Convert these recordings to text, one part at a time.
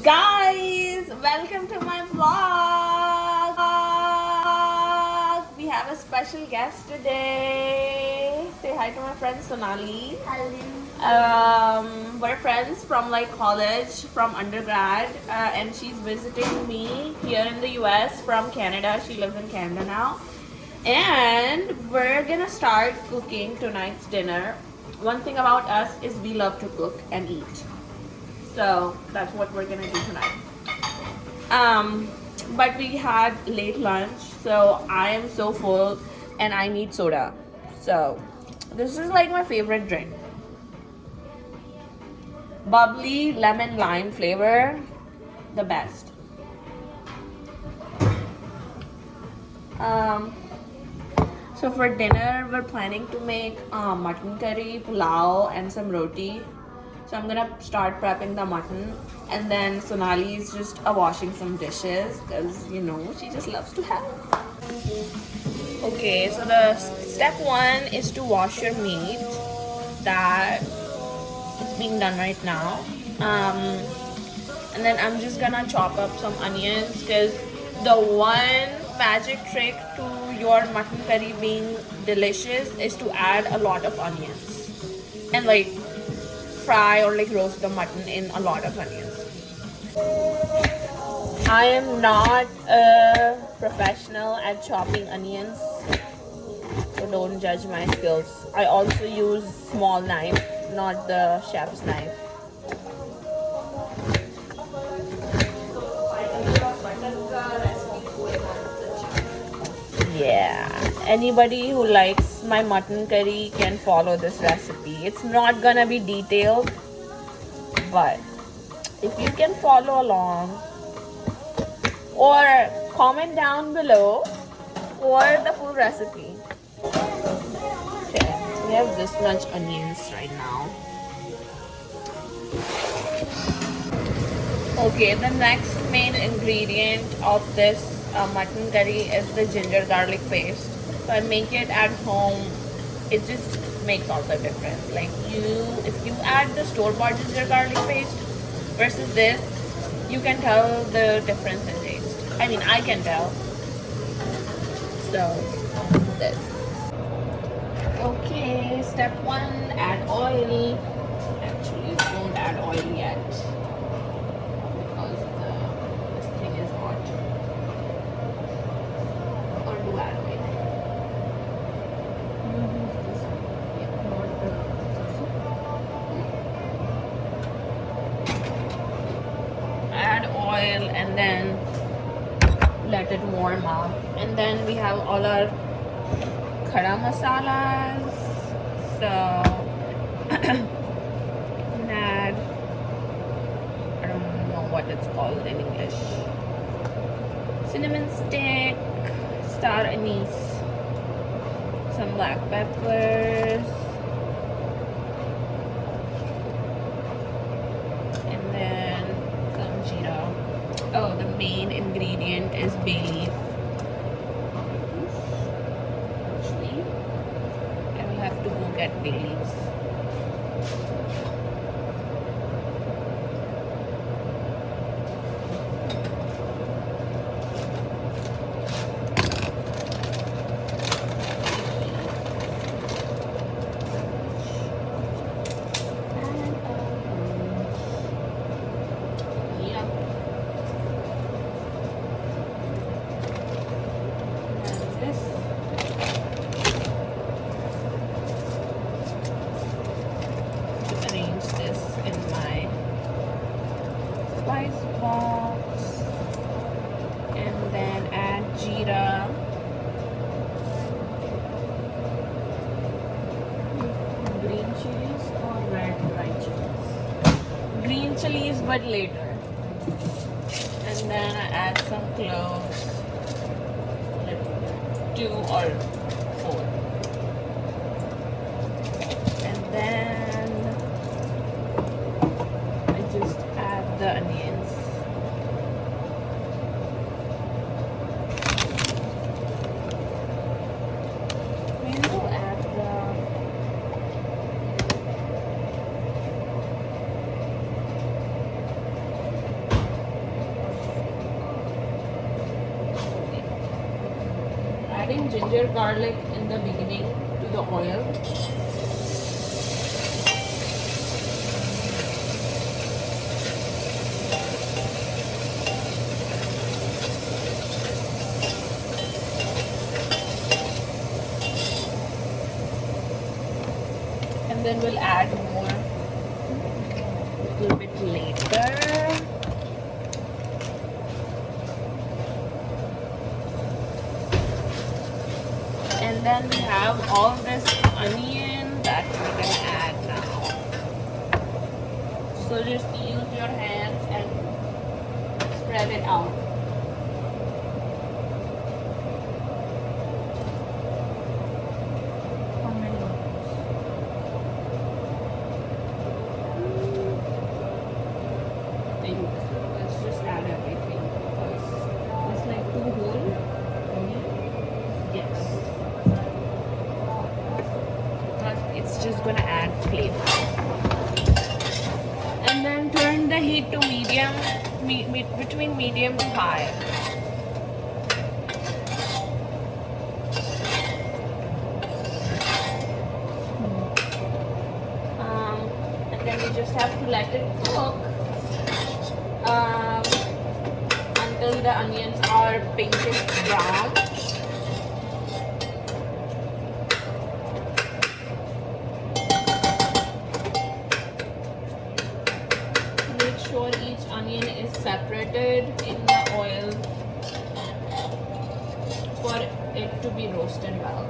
Guys, welcome to my vlog. We have a special guest today. Say hi to my friend Sonali. We're friends from like college, from undergrad, and she's visiting me here in the US from Canada. She lives in Canada now. And we're gonna start cooking tonight's dinner. One thing about us is we love to cook and eat. So that's what we're gonna do tonight. But we had late lunch, so I am so full and I need soda. So this is like my favorite drink. Bubbly lemon lime flavor, the best. So for dinner, we're planning to make mutton curry, pulao, and some roti. So I'm gonna start prepping the mutton, and then Sonali is just washing some dishes because you know she just loves to help. Okay, so the step one is to wash your meat. That is being done right now. And then I'm just gonna chop up some onions because the one magic trick to your mutton curry being delicious is to add a lot of onions and like fry or like roast the mutton in a lot of onions. I am not a professional at chopping onions, so don't judge my skills. I also use small knife, not the chef's knife. Yeah, anybody who likes my mutton curry can follow this recipe. It's not gonna be detailed, but if you can follow along, or comment down below for the full recipe. Okay, we have this much onions right now. Okay, the next main ingredient of this mutton curry is the ginger garlic paste. So I make it at home. It just makes all the difference. Like if you add the store-bought ginger garlic paste versus this, you can tell the difference in taste. I mean, I can tell. So this. Okay, step one, add oil. Actually, don't add oil yet. This thing is hot. Or do add oil. Add oil and then let it warm up. And then we have all our khada masalas. So add, I don't know what it's called in English. Cinnamon stick, star anise, some black peppers, and then some jeera. Oh, the main ingredient is bay leaf. Actually, I will have to go get bay leaves. Spice box, and then add jeera, green chilies or red dried chilies. Green chilies, but later. And then I add some cloves, like 2 or 4, and then I just add the onions. ginger garlic in the beginning to the oil. And then we'll add more a little bit later. And then we have all this onion that we're gonna add now. So just use your hands and spread it out. Let's just add everything because it's like too whole. Yes. Because it's just gonna add flavor. And then turn the heat to medium, between medium to high. And then we just have to let it cook until the onions are pinkish brown. Make sure each onion is separated in the oil for it to be roasted well.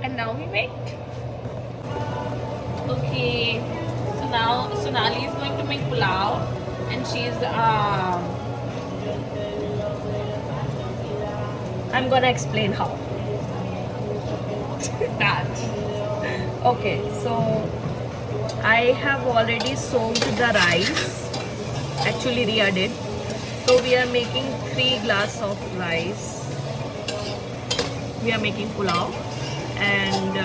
And now we wait. Okay, so now Sonali is going to make pulao, and she's I'm gonna explain how. That. Okay, so I have already soaked the rice. Actually, Ria did. So we are making 3 glasses of rice. We are making pulao. And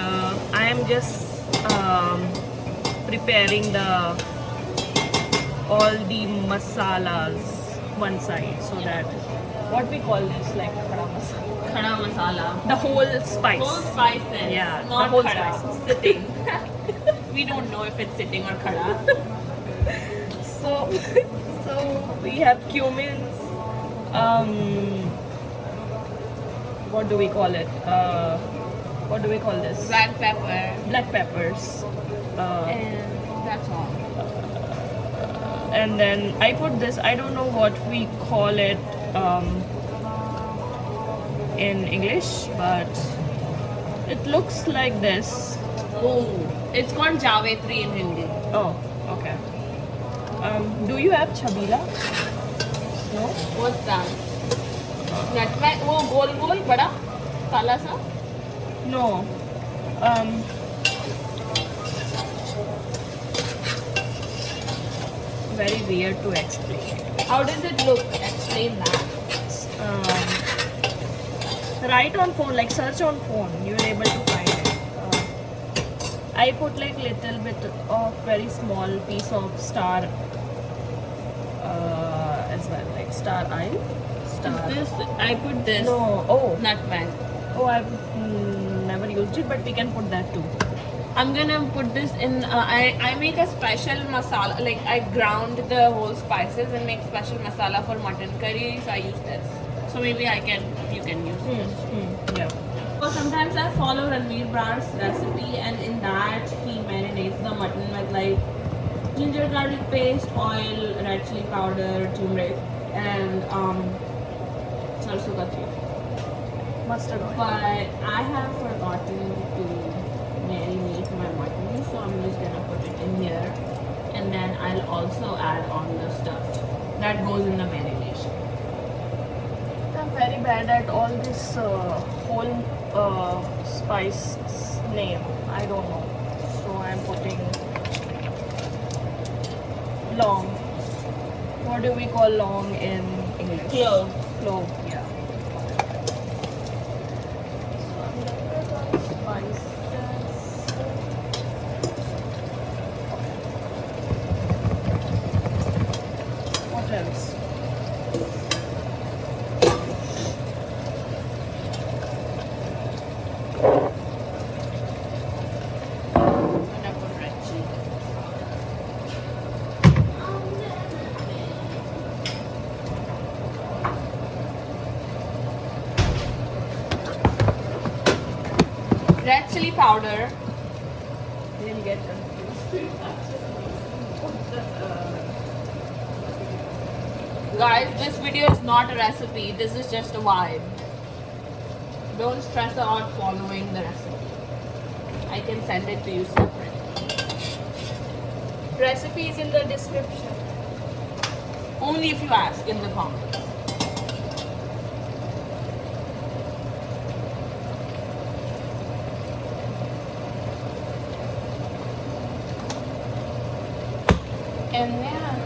I am just preparing all the masalas one side, so that what we call this, like khada masala, the whole spices, yeah, not the whole khada. spices. Sitting. We don't know if it's sitting or khada. So we have cumins, what do we call it, what do we call this? Black pepper. Black peppers. And that's all. And then I put this, I don't know what we call it in English, but it looks like this. Oh, it's called Javetri in Hindi. Oh, okay. Do you have chabila? No? What's that? Nutmeg. वो गोल गोल बड़ा काला सा. No. Very weird to explain. How does it look? Explain that. Write on phone, like search on phone, you're able to find it. I put like little bit of very small piece of star as well, like star eye. Star. This I put this. No. Oh. Nutmeg. Oh, I've never used it, but we can put that too. I'm gonna put this in. I make a special masala. Like I ground the whole spices and make special masala for mutton curry. So I use this. So maybe you can use this. Yeah. So sometimes I follow Ranveer Brar's recipe, and in that he marinates the mutton with like ginger garlic paste, oil, red chili powder, turmeric, and sarson ka teel. Mustard oil. But I have forgotten to marinate my mutton, so I'm just gonna put it in here, and then I'll also add on the stuff that goes in the marination. I'm very bad at all this whole spice name. I don't know. So I'm putting long. What do we call long in English? Clove. Clove, yeah. So I'm gonna put all the spices. red chili powder. Didn't get confused. Guys, this video is not a recipe. This is just a vibe. Don't stress out following the recipe. I can send it to you separately. Recipe is in the description. Only if you ask in the comments. And then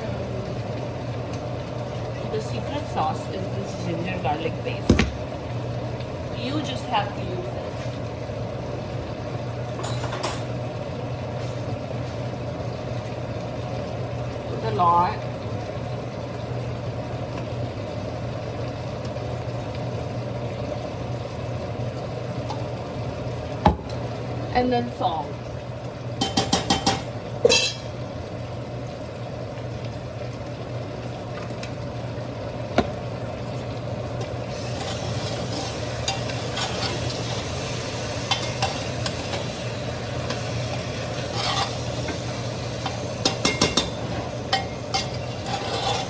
the secret sauce is this ginger garlic paste. You just have to use this. Put a lot. And then salt.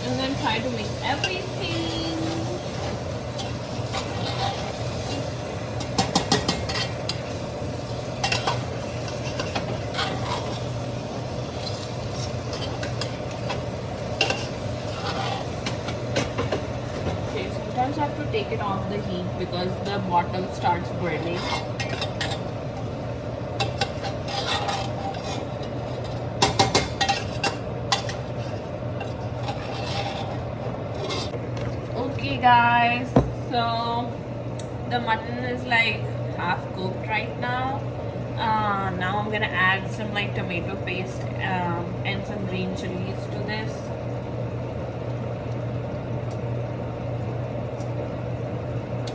And then try to mix everything. Okay, sometimes I have to take it off the heat because the bottom starts burning. Okay guys, so the mutton is like half cooked right now. Now I'm gonna add some like tomato paste and some green chilies to this.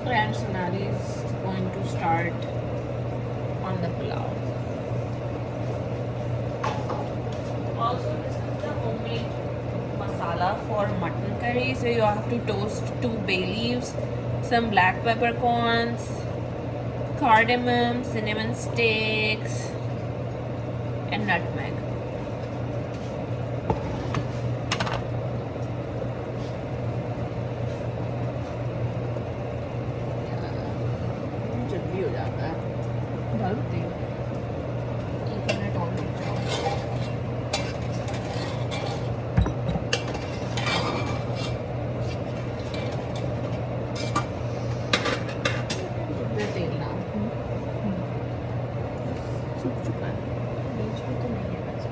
And Sonali is going to start on the pulao. Also, this is the homemade masala for mutton curry. So you have to toast 2 bay leaves, some black peppercorns, cardamom, cinnamon sticks, and nutmeg. जल्दी हो जाता है डालती हूँ 1 minute और रुक जाओ कितना तेल ना सूख चुका है बीच में तो नहीं है वैसे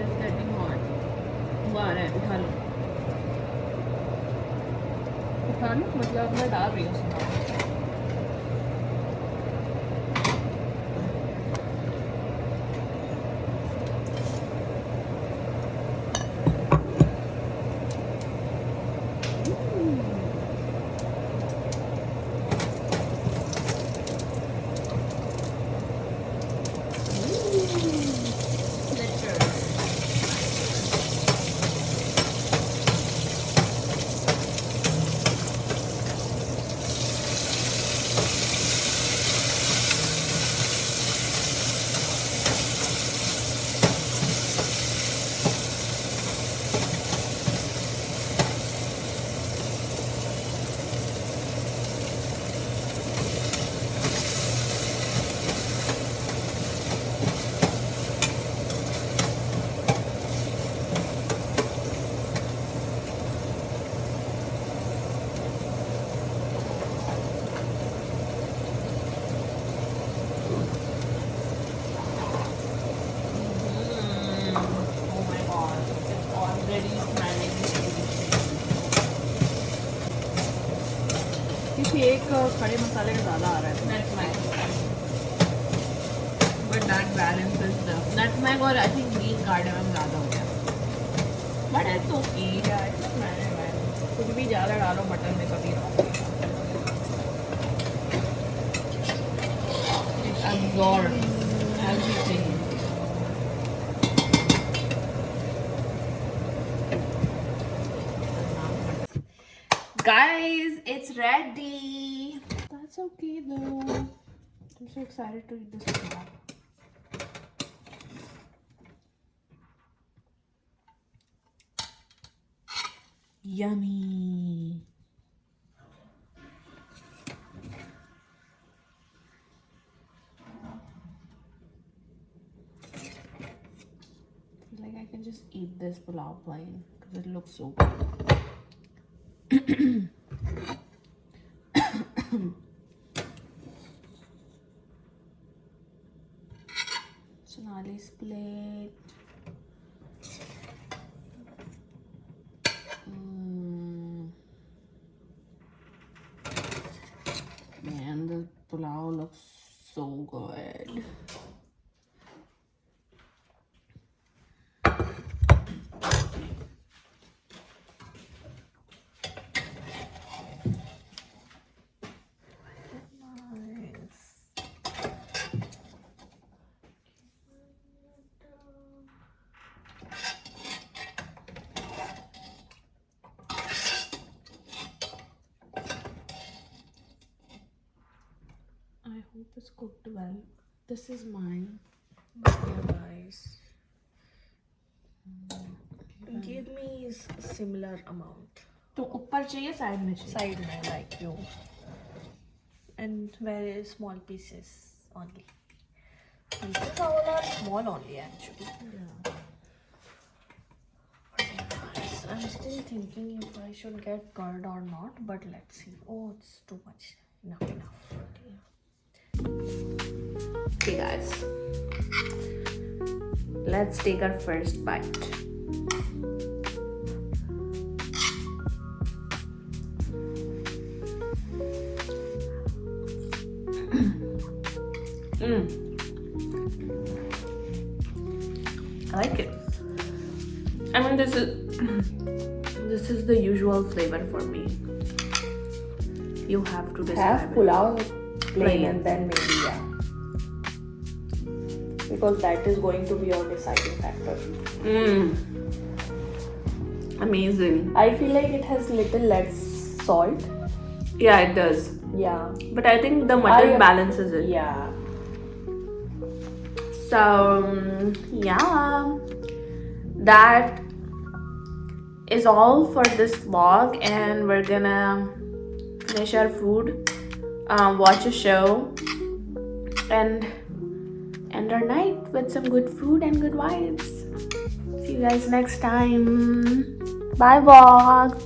It's getting hot. वो आ रहा है उठा लो उठा लो मतलब मैं डाल रही हूँ उसमें किसी एक खड़े मसाले का ज़्यादा आ रहा है. Nutmeg. But that balances the nutmeg और I think green cardamom ज़्यादा हो गया. But it's okay. Yeah, it's not bad. कुछ भी ज़्यादा डालो मटन में कभी ना. It absorbs everything. Guys, it's ready. That's okay though. I'm so excited to eat this pulao. Yummy. I feel like I can just eat this pulao plain because it looks so good. Sonali's plate. Man, the pulao looks so good. I hope it's cooked well. This is mine. Yeah, guys. Give me similar amount. तो ऊपर चाहिए side में चाहिए. Side में like you. And very small pieces only. Pieces all are small only actually. Yeah. Yes, I'm still thinking if I should get curd or not, but let's see. Oh, it's too much. Enough. Okay, guys. Let's take our first bite. I like it. I mean, this is the usual flavor for me. You have to decide. Have pulao plain Plain. and then maybe yeah. Because that is going to be your deciding factor. Amazing. I feel like it has little less salt. Yeah, it does. Yeah. But I think the mutton balances it. Yeah. So, yeah. That is all for this vlog, and we're gonna finish our food, watch a show, and end our night with some good food and good vibes. See you guys next time. Bye vlog.